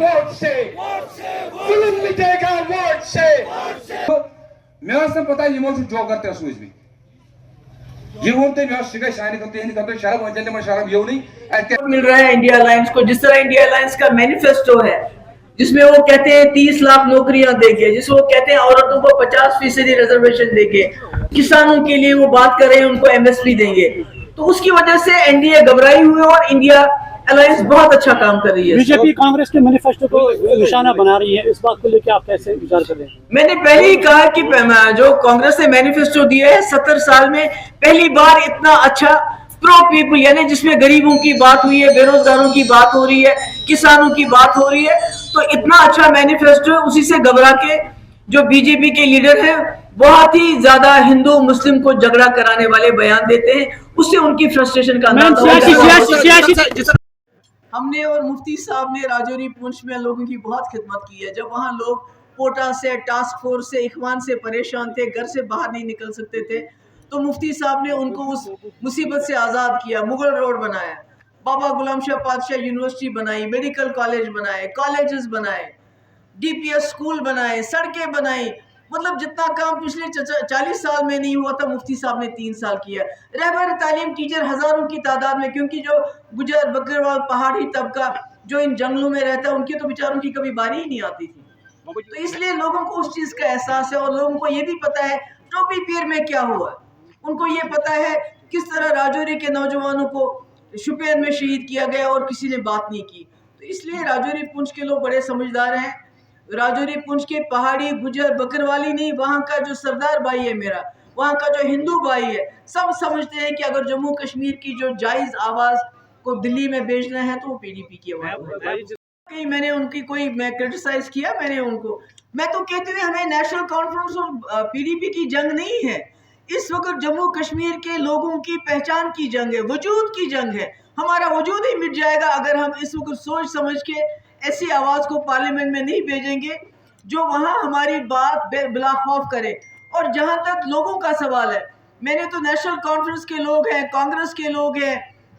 Vote से, जुल्म मिटेगा vote से। मैं पता यमो जो करते सूझ भी ये वोनते मैं शिकायत शायद करते शराब वंचन में शराब ये नहीं मिल रहा है इंडिया अलायंस को। जिस तरह इंडिया अलायंस का मैनिफेस्टो है जिसमें वो कहते हैं 30 लाख नौकरियां देंगे, जिसमें वो कहते हैं औरतों को 50% रिजर्वेशन देंगे, किसानों के लिए वो बात कर रहे हैं उनको एमएसपी देंगे, तो उसकी वजह से एनडीए घबराई हुई है और इंडिया अलायंस बहुत अच्छा काम कर रही है। बीजेपी कांग्रेस के मैनिफेस्टो को निशाना बना रही है, इस बात को लेकर आप कैसे विचार कर रहे हैं? मैंने पहले ही कहा कि जो कांग्रेस ने मैनिफेस्टो दिया है 70 साल में पहली बार इतना अच्छा प्रो पीपल यानी जिसमें गरीबों की बात हुई है, बेरोजगारों की बात हो रही है, किसानों की बात हो रही है, तो इतना अच्छा मैनिफेस्टो है। उसी से घबरा के जो बीजेपी के लीडर हैं बहुत ही ज्यादा हिंदू मुस्लिम को झगड़ा कराने वाले बयान देते हैं, उससे उनकी फ्रस्ट्रेशन का हमने और मुफ्ती साहब ने राजौरी पुंछ में लोगों की बहुत खिदमत की है। जब वहाँ लोग कोटा से, टास्क फोर्स से, इखवान से परेशान थे, घर से बाहर नहीं निकल सकते थे, तो मुफ्ती साहब ने उनको उस मुसीबत से आज़ाद किया। मुगल रोड बनाया, बाबा गुलाम शाह पातशाह यूनिवर्सिटी बनाई, मेडिकल कॉलेज बनाए, कॉलेजेस बनाए, डीपीएस स्कूल बनाए, सड़कें बनाई, मतलब जितना काम पिछले 40 साल में नहीं हुआ था मुफ्ती साहब ने 3 साल किया। रहबर तालीम टीचर हज़ारों की तादाद में, क्योंकि जो गुजर बकरवाल पहाड़ी तबका जो इन जंगलों में रहता है उनकी तो बेचारों की कभी बारी ही नहीं आती थी, तो इसलिए लोगों को उस चीज़ का एहसास है। और लोगों को ये भी पता है टोपी पीर में क्या हुआ, उनको ये पता है किस तरह राजौरी के नौजवानों को शुपियन में शहीद किया गया और किसी ने बात नहीं की। तो इसलिए राजौरी पुंछ के लोग बड़े समझदार हैं। राजौरी पुंछ के पहाड़ी गुजर बकरवाली नहीं, वहाँ का जो सरदार भाई है मेरा, वहाँ का जो हिंदू भाई है, सब समझते हैं कि अगर जम्मू कश्मीर की जो जायज़ आवाज़ को दिल्ली में भेजना है तो वो पीडीपी की आवाज़ है। कहीं मैंने उनकी मैं क्रिटिसाइज किया मैंने उनको? मैं तो कहती हूँ हमें नेशनल कॉन्फ्रेंस और पीडीपी की जंग नहीं है, इस वक्त जम्मू कश्मीर के लोगों की पहचान की जंग है, वजूद की जंग है। हमारा वजूद ही मिट जाएगा अगर हम इस वक्त सोच समझ के ऐसी आवाज़ को पार्लियामेंट में नहीं भेजेंगे जो वहाँ हमारी बात बिला खौफ करे। और जहाँ तक लोगों का सवाल है, मैंने तो नेशनल कॉन्फ्रेंस के लोग हैं, कांग्रेस के लोग हैं,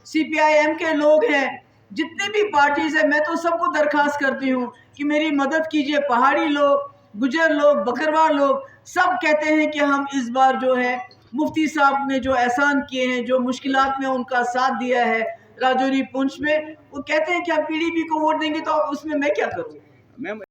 सीपीआईएम के लोग हैं, जितनी भी पार्टीज है, मैं तो सबको दरख्वास्त करती हूँ कि मेरी मदद कीजिए। पहाड़ी लोग, गुजर लोग, बकरवाल लोग सब कहते हैं कि हम इस बार जो है मुफ्ती साहब ने जो एहसान किए हैं, जो मुश्किलात में उनका साथ दिया है राजौरी पुंछ में, वो कहते हैं कि आप पीडीपी को वोट देंगे, तो उसमें मैं क्या करूँ?